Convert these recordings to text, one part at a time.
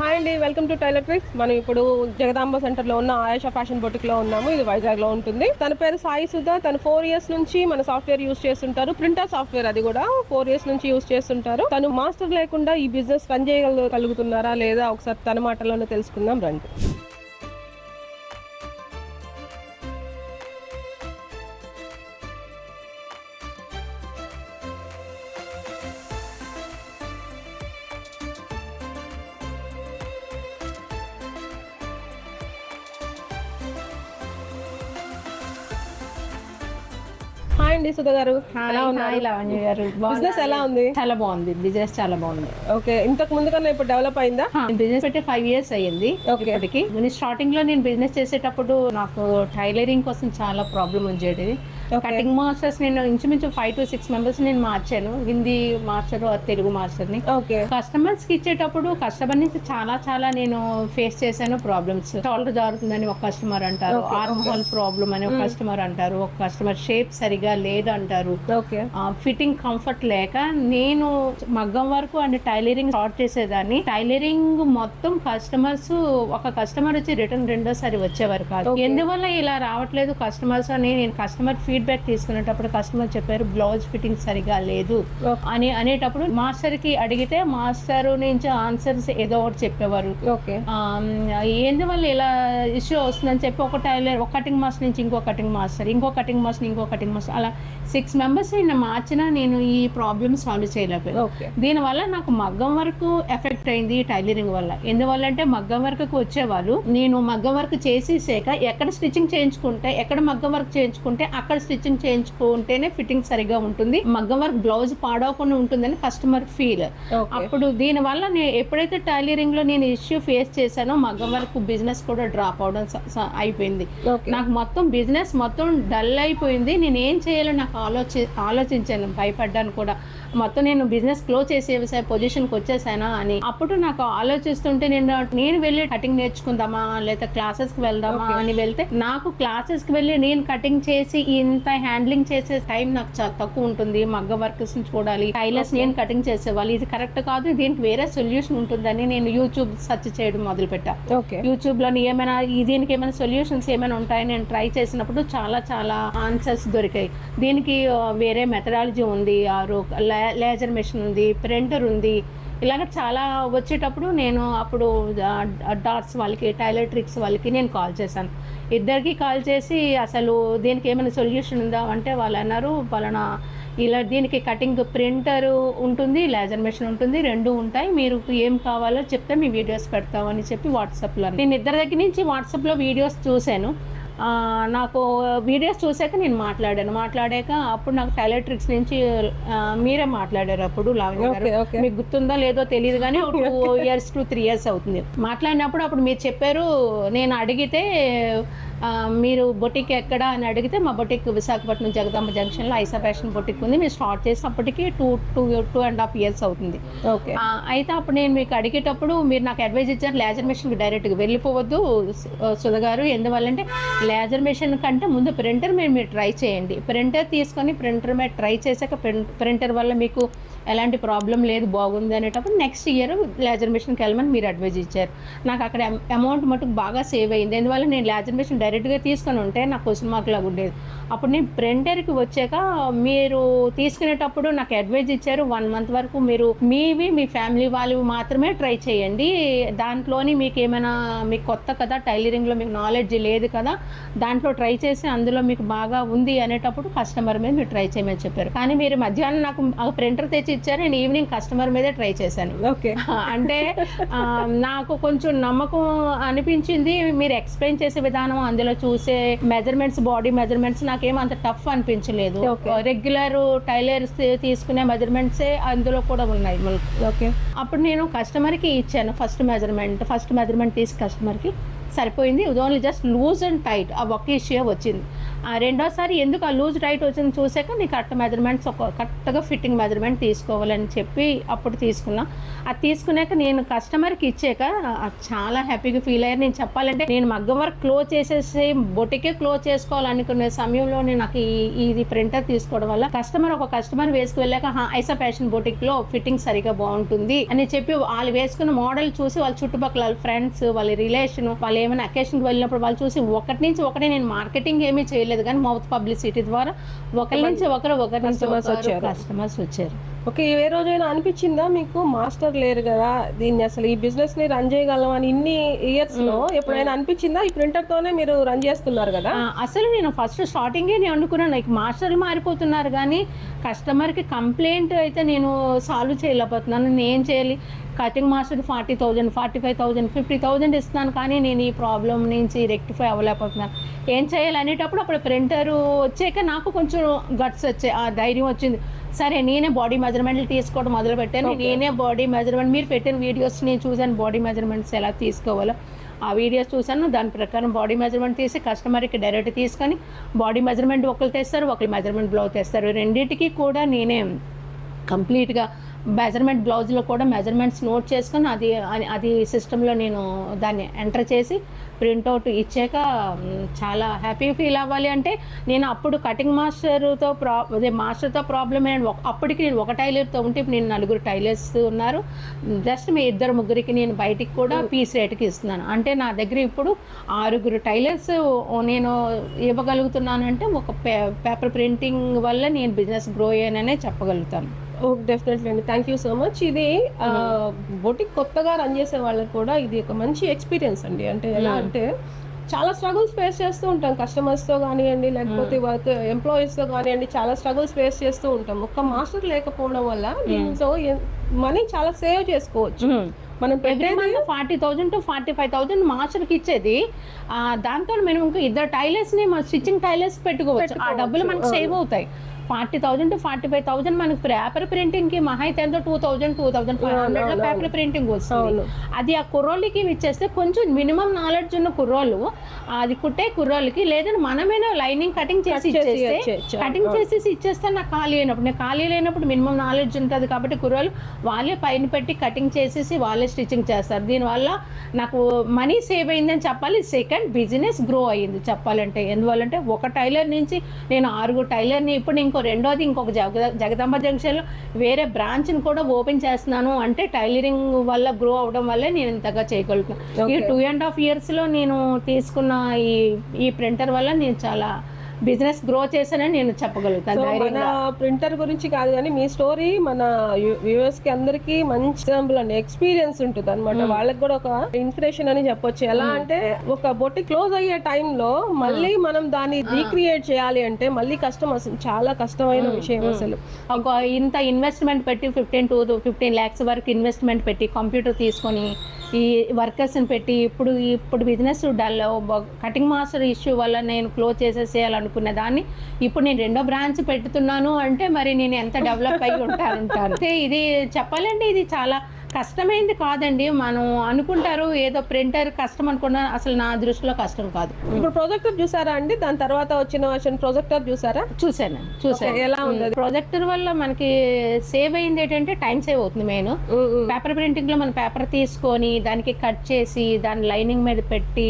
Hi అండి, welcome to tailor tricks. మనం ఇప్పుడు జగదాంబ సెంటర్ లో ఉన్న ఆయేషా ఫ్యాషన్ బొటిక్ లో ఉన్నాము. ఇది వైజాగ్ లో ఉంటుంది. తన పేరు సాయి సుధా. తను 4 years నుంచి మన సాఫ్ట్వేర్ యూస్ చేస్తుంటారు. ప్రింటర్ సాఫ్ట్వేర్, అది కూడా 4 years నుంచి యూస్ చేస్తుంటారు. తను మాస్టర్ లేకుండా ఈ బిజినెస్ రన్ చేయగలుగుతున్నారా లేదా ఒకసారి తన మాటల్లోనే తెలుసుకుందాం రండి. హాయ్ అండి సుధా గారు, ఎలా ఉన్నారు? లావణ్య గారు, బిజినెస్ ఎలా ఉంది? చాలా బాగుంది. బిజినెస్ చాలా బాగుంది. ఓకే, ఇంతకు ముందు కన్నా ఇప్పుడు డెవలప్ అయిందా? బిజినెస్ పెట్టి 5 years అయ్యింది. ఇప్పటికి నేను స్టార్టింగ్ లో బిజినెస్ చేసేటప్పుడు నాకు టైలరింగ్ కోసం చాలా ప్రాబ్లం ఉండేది. కటింగ్ మాస్టర్స్ నేను ఇంచుమించు 5 to 6 members నేను మార్చాను. హిందీ మాస్టర్, తెలుగు మాస్టర్ ని. కస్టమర్స్ కి ఇచ్చేటప్పుడు కస్టమర్ నుంచి చాలా నేను ఫేస్ చేశాను ప్రాబ్లమ్స్. షోల్డర్ జారుతుందని ఒక కస్టమర్ అంటారు, ఆర్మ్ హోల్ ప్రాబ్లం అని ఒక కస్టమర్ అంటారు, ఒక కస్టమర్ షేప్ సరిగా లేదంటారు, ఫిట్టింగ్ కంఫర్ట్ లేక నేను మగ్గం వరకు అండ్ టైలరింగ్ స్టార్ట్ చేసేదాన్ని. టైలరింగ్ మొత్తం కస్టమర్స్, ఒక కస్టమర్ వచ్చి రిటర్న్ రెండోసారి వచ్చేవారు కాదు. ఎందువల్ల ఇలా రావట్లేదు కస్టమర్స్ అని నేను కస్టమర్ ఫీడ్బ్యాక్ తీసుకునేటప్పుడు కస్టమర్ చెప్పారు బ్లౌజ్ ఫిట్టింగ్ సరిగా లేదు అని అనేటప్పుడు మాస్టర్ కి అడిగితే మాస్టర్ నుంచి ఆన్సర్స్ ఏదో ఒకటి చెప్పేవారు. ఎందువల్ల ఇలా ఇష్యూ వస్తుందని చెప్పి ఒక టైలర్, ఒక కటింగ్ మాస్టర్ నుంచి ఇంకో కటింగ్ మాస్టర్, ఇంకో కటింగ్ మాస్టర్, ఇంకో కటింగ్ మాస్టర్, అలా 6 members నేను మార్చినా నేను ఈ ప్రాబ్లమ్ సాల్వ్ చేయలేకపోయాను. దీనివల్ల నాకు మగ్గం వరకు ఎఫెక్ట్ అయింది టైలరింగ్ వల్ల. ఎందువల్ల అంటే మగ్గం వరకు వచ్చేవాళ్ళు, నేను మగ్గం వర్క్ చేసేసాక ఎక్కడ స్టిచ్చింగ్ చేయించుకుంటే, ఎక్కడ మగ్గం వర్క్ చేయించుకుంటే అక్కడ స్టిచ్చింగ్ చేయించుకుంటేనే ఫిట్టింగ్ సరిగా ఉంటుంది, మగ్గం వర్క్ బ్లౌజ్ పాడవకుండా ఉంటుందని కస్టమర్ ఫీల్. అప్పుడు దీనివల్ల నేను ఎప్పుడైతే టైలరింగ్ లో నేను ఇష్యూ ఫేస్ చేశానో మగ్గం వర్క్ బిజినెస్ కూడా డ్రాప్ అవడం అయిపోయింది. నాకు మొత్తం బిజినెస్ మొత్తం డల్ అయిపోయింది. నేను ఏం చేయాలో నాకు ఆలోచించాను, భయపడ్డాను కూడా. మొత్తం నేను బిజినెస్ క్లోజ్ చేసే పొజిషన్కి వచ్చేసానా అని. అప్పుడు నాకు ఆలోచిస్తుంటే నేను వెళ్ళి కటింగ్ నేర్చుకుందామా లేదా క్లాసెస్కి వెళ్దామా అని వెళ్తే, నాకు క్లాసెస్కి వెళ్ళి నేను కటింగ్ చేసి ఇంత హ్యాండ్లింగ్ చేసే టైం నాకు చాలా తక్కువ ఉంటుంది. మగ్గ వర్కర్స్ చూడాలి, టైలర్స్ నేను కటింగ్ చేసేవాళ్ళు, ఇది కరెక్ట్ కాదు, దీనికి వేరే సొల్యూషన్ ఉంటుందని నేను యూట్యూబ్ సెర్చ్ చేయడం మొదలుపెట్టా. యూట్యూబ్ లో ఏమైనా దీనికి ఏమైనా సొల్యూషన్స్ ఏమైనా ఉంటాయని నేను ట్రై చేసినప్పుడు చాలా ఆన్సర్స్ దొరికాయి. దీనికి వేరే మెథడాలజీ ఉంది, లేజర్ మెషిన్ ఉంది, ప్రింటర్ ఉంది, ఇలాగ చాలా వచ్చేటప్పుడు నేను అప్పుడు డాట్స్ వాళ్ళకి, టైలర్ ట్రిక్స్ వాళ్ళకి నేను కాల్ చేశాను. ఇద్దరికి కాల్ చేసి అసలు దీనికి ఏమైనా సొల్యూషన్ ఉందా అంటే వాళ్ళు అన్నారు పలానా ఇలా దీనికి కటింగ్ ప్రింటర్ ఉంటుంది, లేజర్ మెషిన్ ఉంటుంది, 2 ఉంటాయి, మీరు ఏం కావాలో చెప్తే మీ వీడియోస్ పెడతామని చెప్పి వాట్సాప్లో. నేను ఇద్దరి దగ్గర నుంచి వాట్సాప్లో వీడియోస్ చూశాను. నాకు వీడియోస్ చూసాక నేను మాట్లాడాక అప్పుడు నాకు టైలర్ ట్రిక్స్ నుంచి మీరే మాట్లాడారు. అప్పుడు లావణ్య గారు, మీకు గుర్తుందో లేదో తెలియదు కానీ 2 years to 3 years అవుతుంది మాట్లాడినప్పుడు. అప్పుడు మీరు చెప్పారు, నేను అడిగితే మీరు బొటిక్ ఎక్కడ అని అడిగితే మా బొటిక్ విశాఖపట్నం జగదాంబ జంక్షన్లో ఐసా ఫ్యాషన్ బొటిక్ ఉంది, మీరు స్టార్ట్ చేసినప్పటికీ 2.5 years అవుతుంది. అయితే అప్పుడు నేను మీకు అడిగేటప్పుడు మీరు నాకు అడ్వైజ్ ఇచ్చారు, లేజర్ మెషిన్కి డైరెక్ట్గా వెళ్ళిపోవద్దు సుధా గారు, ఎందువల్లంటే లేజర్ మెషిన్ కంటే ముందు ప్రింటర్ మీరు ట్రై చేయండి, ప్రింటర్ తీసుకొని ప్రింటర్ మీద ట్రై చేశాక ప్రింటర్ వల్ల మీకు ఎలాంటి ప్రాబ్లం లేదు, బాగుంది అనేటప్పుడు నెక్స్ట్ ఇయర్ లేజర్ మెషిన్కి వెళ్ళమని మీరు అడ్వైజ్ ఇచ్చారు. నాకు అక్కడ అమౌంట్ మటుకు బాగా సేవ్ అయింది. ఎందువల్ల నేను లేజర్ మెషిన్ డైరెక్ట్గా తీసుకొని ఉంటే నాకు క్వశ్చన్ మార్క్ లాగా ఉండేది. అప్పుడు నేను ప్రింటర్కి వచ్చాక మీరు తీసుకునేటప్పుడు నాకు అడ్వైజ్ ఇచ్చారు, 1 month వరకు మీరు మీ ఫ్యామిలీ వాళ్ళు మాత్రమే ట్రై చేయండి, దాంట్లోని మీకు ఏమైనా, మీకు కొత్త కదా టైలరింగ్లో మీకు నాలెడ్జ్ లేదు కదా, దాంట్లో ట్రై చేసి అందులో మీకు బాగా ఉంది అనేటప్పుడు కస్టమర్ మీద మీరు ట్రై చేయమని చెప్పారు. కానీ మీరు మధ్యాహ్నం నాకు ప్రింటర్ తెచ్చి ఇచ్చారు, నేను ఈవినింగ్ కస్టమర్ మీదే ట్రై చేశాను. అంటే నాకు కొంచెం నమ్మకం అనిపించింది. మీరు ఎక్స్ప్లెయిన్ చేసే విధానం, అందులో చూసే మెజర్మెంట్స్, బాడీ మెజర్మెంట్స్ నాకేమంత టఫ్ అనిపించలేదు. రెగ్యులర్ టైలర్స్ తీసుకునే మెజర్మెంట్సే అందులో కూడా ఉన్నాయి. అప్పుడు నేను కస్టమర్కి ఇచ్చాను ఫస్ట్ మెజర్మెంట్ తీసి కస్టమర్కి సరిపోయింది. ఇది only just loose and tight, ఆ ఒక్క ఇష్యూ వచ్చింది. రెండోసారి ఎందుకు ఆ లూజ్ టైట్ వచ్చింది చూసాక నీ కరెక్ట్ మెజర్మెంట్స్ కరెక్ట్గా ఫిట్టింగ్ మెజర్మెంట్ తీసుకోవాలని చెప్పి అప్పుడు తీసుకున్నా. అది తీసుకున్నాక నేను కస్టమర్కి ఇచ్చాక చాలా హ్యాపీగా ఫీల్ అయ్యారు. నేను చెప్పాలంటే నేను మగ్గం వర్క్ క్లోజ్ చేసేసి బొటికే క్లోజ్ చేసుకోవాలనుకునే సమయంలో నాకు ఇది ప్రింటర్ తీసుకోవడం వల్ల ఒక కస్టమర్ వేసుకు వెళ్ళాక ఐసా ఫ్యాషన్ బొటిక్లో ఫిట్టింగ్ సరిగా బాగుంటుంది అని చెప్పి వాళ్ళు వేసుకున్న మోడల్ చూసి వాళ్ళ చుట్టుపక్కల ఫ్రెండ్స్ వాళ్ళ రిలేషన్ వాళ్ళు ఏమైనా అకేషన్కి వెళ్ళినప్పుడు వాళ్ళు చూసి ఒకటి నుంచి ఒకటి నేను మార్కెటింగ్ ఏమీ చేయలేదు కానీ మౌత్ పబ్లిసిటీ ద్వారా ఒకరి నుంచి ఒకరు కస్టమర్స్ వచ్చారు. ఓకే, ఏ రోజైనా అనిపించిందా మీకు మాస్టర్ లేరు కదా దీన్ని అసలు ఈ బిజినెస్ ని రన్ చేయగలం అని ఇన్ని ఇయర్స్ లో ఎప్పుడైనా అనిపించిందా? ఈ ప్రింటర్ తోనే మీరు రన్ చేస్తున్నారు కదా. అసలు నేను ఫస్ట్ స్టార్టింగే నేను అనుకున్నాను లైక్ మాస్టర్లు మారిపోతున్నారు కానీ కస్టమర్కి కంప్లైంట్ అయితే నేను సాల్వ్ చేయలేకపోతున్నాను. నేను ఏం చేయాలి? కటింగ్ మాస్టర్ 40,000 45,000 50,000 ఇస్తున్నాను కానీ నేను ఈ ప్రాబ్లం నుంచి రెక్టిఫై అవ్వలేకపోతున్నాను. ఏం చేయాలి అనేటప్పుడు అప్పుడు ప్రింటర్ వచ్చాక నాకు కొంచెం గట్స్ వచ్చాయి, ఆ ధైర్యం వచ్చింది. సరే నేనే బాడీ మెజర్మెంట్లు తీసుకోవడం మొదలు పెట్టాను. నేనే బాడీ మెజర్మెంట్ మీరు పెట్టిన వీడియోస్ నేను చూసాను, బాడీ మెజర్మెంట్స్ ఎలా తీసుకోవాలో ఆ వీడియోస్ చూసాను. దాని ప్రకారం బాడీ మెజర్మెంట్ తీసి కస్టమర్కి డైరెక్ట్ తీసుకొని బాడీ మెజర్మెంట్ ఒకరు తెస్తారు, ఒకరు మెజర్మెంట్ బ్లౌజ్ తెస్తారు. రెండింటికి కూడా నేనే కంప్లీట్గా మెజర్మెంట్ బ్లౌజ్లో కూడా మెజర్మెంట్స్ నోట్ చేసుకొని అది సిస్టంలో నేను దాన్ని ఎంటర్ చేసి ప్రింట్అవుట్ ఇచ్చాక చాలా హ్యాపీ ఫీల్ అవ్వాలి. అంటే నేను అప్పుడు కటింగ్ మాస్టర్తో ప్రాబ్లమ్ అప్పటికి నేను ఒక టైలర్తో ఉంటే ఇప్పుడు నేను 4 టైలర్స్ ఉన్నారు. జస్ట్ మీ 2-3కి నేను బయటికి కూడా పీస్ రేట్కి ఇస్తున్నాను. అంటే నా దగ్గర ఇప్పుడు 6 టైలర్స్ నేను ఇవ్వగలుగుతున్నానంటే ఒక పేపర్ ప్రింటింగ్ వల్ల నేను బిజినెస్ గ్రో అయ్యాననే చెప్పగలుగుతాను. డెఫినెట్లీ అండి, థ్యాంక్ యూ సో మచ్. ఇది బొటిక్ కొత్తగా రన్ చేసే వాళ్ళకి కూడా ఇది ఒక మంచి ఎక్స్పీరియన్స్ అండి. అంటే ఎలా అంటే చాలా స్ట్రగుల్స్ ఫేస్ చేస్తూ ఉంటాం, కస్టమర్స్తో కానివ్వండి లేకపోతే వర్క్ ఎంప్లాయీస్తో కానివ్వండి, చాలా స్ట్రగుల్స్ ఫేస్ చేస్తూ ఉంటాం. ఒక్క మాస్టర్ లేకపోవడం వల్ల దీంతో మనీ చాలా సేవ్ చేసుకోవచ్చు. మనం పెట్టేది 40,000 to 45,000 మాస్టర్కి ఇచ్చేది, దాంతో మనం ఇంకా 2 టైలర్స్ని స్టిచ్చింగ్ టైలర్స్ పెట్టుకోవచ్చు. ఆ డబ్బులు మనకు సేవ్ అవుతాయి. 40,000 to 45,000 మనకు పేపర్ ప్రింటింగ్కి మహా అయితే 2,000-2,500 పేపర్ ప్రింటింగ్ వస్తుంది. అది ఆ కుర్రోళ్ళకి ఇచ్చేస్తే కొంచెం మినిమం నాలెడ్జ్ ఉన్న కుర్రోళ్ళు అది కుట్టే కుర్రోళ్ళకి లేదంటే మనమైనా లైనింగ్ కటింగ్ చేసి ఇచ్చేస్తే నాకు ఖాళీ అయినప్పుడు నేను ఖాళీ లేనప్పుడు మినిమం నాలెడ్జ్ ఉంటుంది కాబట్టి కుర్రోళ్ళు వాళ్ళే పైన పెట్టి కటింగ్ చేసేసి వాళ్ళే స్టిచ్చింగ్ చేస్తారు. దీనివల్ల నాకు మనీ సేవ్ అయిందని చెప్పాలి. సెకండ్ బిజినెస్ గ్రో అయ్యింది చెప్పాలంటే. ఎందువల్లంటే ఒక టైలర్ నుంచి నేను 6 టైలర్ని ఇప్పుడు ఇంకొక జగదాంబ జంక్షన్లో వేరే బ్రాంచ్ని కూడా ఓపెన్ చేస్తున్నాను. అంటే టైలరింగ్ వల్ల గ్రో అవడం వల్లే నేను ఇంతగా చేయగలుగుతాను. ఈ 2.5 yearsలో నేను తీసుకున్న ఈ ప్రింటర్ వల్ల నేను చాలా బిజినెస్ గ్రో చేశానని నేను చెప్పగలుగుతాను. మన ప్రింటర్ గురించి కాదు కానీ మీ స్టోరీ మన వ్యూవర్స్ కి అందరికి మంచి ఎగ్జాంపుల్ అండి, ఎక్స్పీరియన్స్ ఉంటుంది అనమాట. వాళ్ళకి కూడా ఒక ఇన్స్పిరేషన్ అని చెప్పొచ్చు. ఎలా అంటే ఒక బొట్టి క్లోజ్ అయ్యే టైంలో మళ్ళీ మనం దాన్ని రీక్రియేట్ చేయాలి అంటే మళ్ళీ కష్టం, అసలు చాలా కష్టమైన విషయం. అసలు ఒక ఇంత ఇన్వెస్ట్మెంట్ పెట్టి 15 to 15 lakhs వరకు ఇన్వెస్ట్మెంట్ పెట్టి కంప్యూటర్ తీసుకొని ఈ వర్కర్స్ని పెట్టి ఇప్పుడు business dull cutting master issue వల్ల నేను క్లోజ్ చేసేసేయాలనుకున్న దాన్ని ఇప్పుడు నేను 2వ బ్రాంచ్ పెడుతున్నాను అంటే మరి నేను ఎంత డెవలప్ అయ్యి ఉంటాను. ఇది చెప్పాలంటే ఇది చాలా కష్టమైంది కాదండి. మనం అనుకుంటారు ఏదో ప్రింటర్ కష్టం అనుకున్నా, అసలు నా దృష్టిలో కష్టం కాదు. ఇప్పుడు ప్రొజెక్టర్ చూసారా అండి? దాని తర్వాత వచ్చిన వర్షన్ ప్రొజెక్టర్ చూసారా? చూసాను. ఎలా ఉంది ప్రొజెక్టర్ వల్ల మనకి సేవ్ అయింది ఏంటంటే టైం సేవ్ అవుతుంది. మెయిన్ పేపర్ ప్రింటింగ్ లో మనం పేపర్ తీసుకొని దానికి కట్ చేసి దాని లైనింగ్ మీద పెట్టి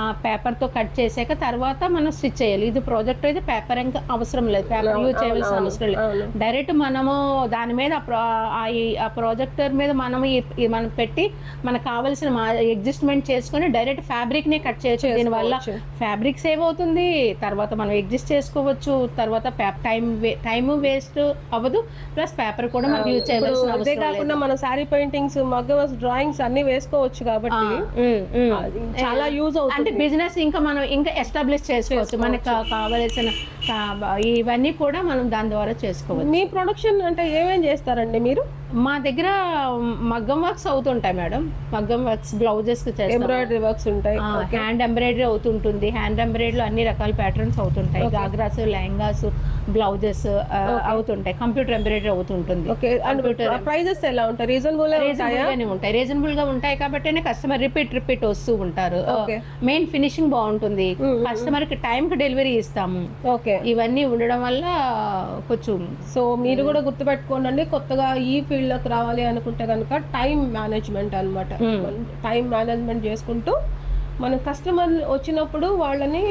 ఆ పేపర్తో కట్ చేసాక తర్వాత మనం స్టిచ్ చేయాలి. ఇది ప్రాజెక్ట్ అయితే పేపర్ ఇంకా అవసరం లేదు, పేపర్ యూజ్ చేయవలసిన అవసరం లేదు. డైరెక్ట్ మనము దాని మీద ఆ ప్రాజెక్టర్ మీద మనం పెట్టి మనకు కావాల్సిన అడ్జస్ట్మెంట్ చేసుకొని డైరెక్ట్ ఫ్యాబ్రిక్నే కట్ చేయొచ్చు. దీనివల్ల ఫ్యాబ్రిక్ సేవ్ అవుతుంది, తర్వాత మనం అడ్జస్ట్ చేసుకోవచ్చు, తర్వాత టైం వేస్ట్ అవ్వదు, ప్లస్ పేపర్ కూడా మనం యూజ్ చేయవలసిన అవసరం లేదు. మన సారీ పెయింటింగ్స్, మగ్గం డ్రాయింగ్స్ అన్ని వేసుకోవచ్చు కాబట్టి చాలా యూజ్ అవుతుంది. అంటే బిజినెస్ ఇంకా మనం ఇంకా ఎస్టాబ్లిష్ చేసుకోవచ్చు. మనకు కావలసిన ఇవన్నీ కూడా మనం దాని ద్వారా చేసుకోవచ్చు. మీ ప్రొడక్షన్ అంటే ఏమేం చేస్తారండి మీరు? మా దగ్గర మగ్గం వర్క్స్ అవుతుంటాయి మేడం. మగ్గం వర్క్స్ బ్లౌజెస్ ఎంబ్రాయిడరీ వర్క్స్ ఉంటాయి, హ్యాండ్ ఎంబ్రాయిడరీ అవుతుంటుంది. హ్యాండ్ ఎంబ్రాయిడరీలో అన్ని రకాల ప్యాటర్న్స్ అవుతుంటాయి. గాగ్రాస్, లెహంగాస్, బ్లౌజెస్ అవుతుంటాయి. కంప్యూటర్ ఎంబ్రాయిడరీ అవుతుంటుంది. ఓకే. ప్రైజెస్ ఎలా ఉంటాయి? రీజనబుల్ ఉంటాయి. రీజనబుల్ గా ఉంటాయి కాబట్టి కస్టమర్ రిపీట్ వస్తూ ఉంటారు. మెయిన్ ఫినిషింగ్ బాగుంటుంది. కస్టమర్ కి టైం కి డెలివరీ ఇస్తాము. ఓకే. ఇవన్నీ ఉండడం వల్ల కొంచెం సో మీరు కూడా గుర్తుపెట్టుకోండి, కొత్తగా ఈ ఫీల్డ్ లోకి రావాలి అనుకుంటే కనుక టైం మేనేజ్మెంట్ అన్నమాట. టైం మేనేజ్మెంట్ చేసుకుంటూ మన కస్టమర్ వచ్చినప్పుడు వాళ్ళని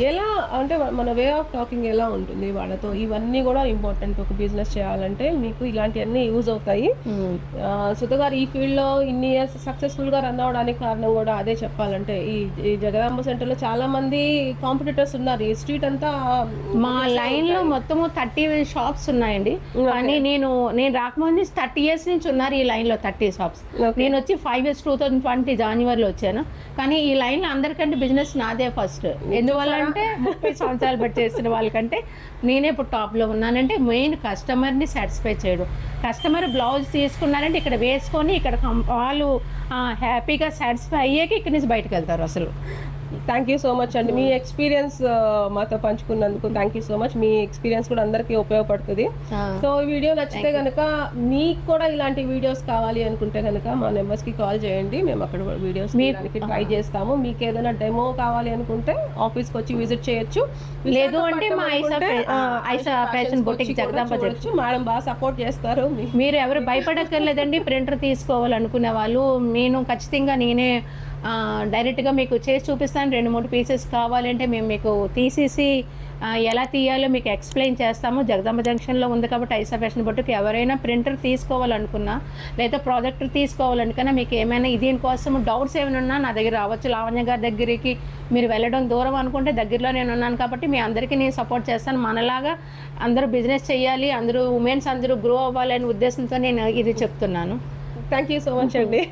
ఎలా అంటే మన వే ఆఫ్ టాకింగ్ ఎలా ఉంటుంది వాళ్ళతో, ఇవన్నీ కూడా ఇంపార్టెంట్. ఒక బిజినెస్ చేయాలంటే మీకు ఇలాంటివన్నీ యూజ్ అవుతాయి. సుధ గారు ఈ ఫీల్డ్లో ఇన్ని ఇయర్స్ సక్సెస్ఫుల్గా రన్ అవడానికి కారణం కూడా అదే చెప్పాలంటే. ఈ జగదాంబ సెంటర్లో చాలా మంది కాంపిటీటర్స్ ఉన్నారు. ఈ స్ట్రీట్ అంతా మా లైన్లో మొత్తము 30 షాప్స్ ఉన్నాయండి. కానీ నేను రాకముందు 30 years నుంచి ఉన్నారు ఈ లైన్లో 30 షాప్స్. నేను వచ్చి 5 years 2020 జనవరిలో వచ్చాను. కానీ ఈ లైన్ అందరికంటే బిజినెస్ నాదే ఫస్ట్. ఎందువల్ల అంటే 30 సంవత్సరాలు బట్టి చేసిన వాళ్ళకంటే నేనే ఇప్పుడు టాప్లో ఉన్నానంటే మెయిన్ కస్టమర్ని సాటిస్ఫై చేయడం. కస్టమర్ బ్లౌజ్ తీసుకున్నారంటే ఇక్కడ వేసుకొని ఇక్కడ వాళ్ళు హ్యాపీగా సాటిస్ఫై అయ్యాక ఇక్కడి నుంచి బయటకు వెళ్తారు. అసలు థ్యాంక్ యూ సో మచ్ అండి, మీ ఎక్స్పీరియన్స్ మాతో పంచుకున్నందుకు thank you so much. Me experience కూడా అందరికీ ఉపయోగపడుతుంది. సో ఈ వీడియో నచ్చితే కనుక మీకు కూడా ఇలాంటి వీడియోస్ కావాలి అనుకుంటే కనుక మా నెంబర్స్కి కాల్ చేయండి. మేము అక్కడ వీడియోస్ ట్రై చేస్తాము. మీకు ఏదైనా డెమో కావాలి అనుకుంటే ఆఫీస్కి వచ్చి విజిట్ చేయొచ్చు. లేదు అంటే మా ఐసా ఫ్యాషన్ బొటిక్ జగదాంబ చూడొచ్చు. మేడం బాగా సపోర్ట్ చేస్తారు. మీరు ఎవరు భయపడక్కర్లేదండి. ప్రింటర్ తీసుకోవాలనుకునే వాళ్ళు నేను ఖచ్చితంగా నేనే డైరెక్ట్గా మీకు చేసి చూపిస్తాను. 2-3 పీసెస్ కావాలంటే మేము మీకు తీసేసి ఎలా తీయాలో మీకు ఎక్స్ప్లెయిన్ చేస్తాము. జగదాంబ జంక్షన్లో ఉంది కాబట్టి ఐసా ఫ్యాషన్ బొటిక్ ఎవరైనా ప్రింటర్ తీసుకోవాలనుకున్నా లేదా ప్రాజెక్టర్ తీసుకోవాలనుకున్నా మీకు ఏమైనా దీనికోసం డౌట్స్ ఏమైనా ఉన్నా నా దగ్గర రావచ్చు. లావణ్య గారి దగ్గరికి మీరు వెళ్ళడం దూరం అనుకుంటే దగ్గరలో నేను ఉన్నాను కాబట్టి మీ అందరికీ నేను సపోర్ట్ చేస్తాను. మనలాగా అందరూ బిజినెస్ చేయాలి, అందరూ ఉమెన్స్ అందరూ గ్రో అవ్వాలనే ఉద్దేశంతో నేను ఇది చెప్తున్నాను. థ్యాంక్ యూ సో మచ్ అండి.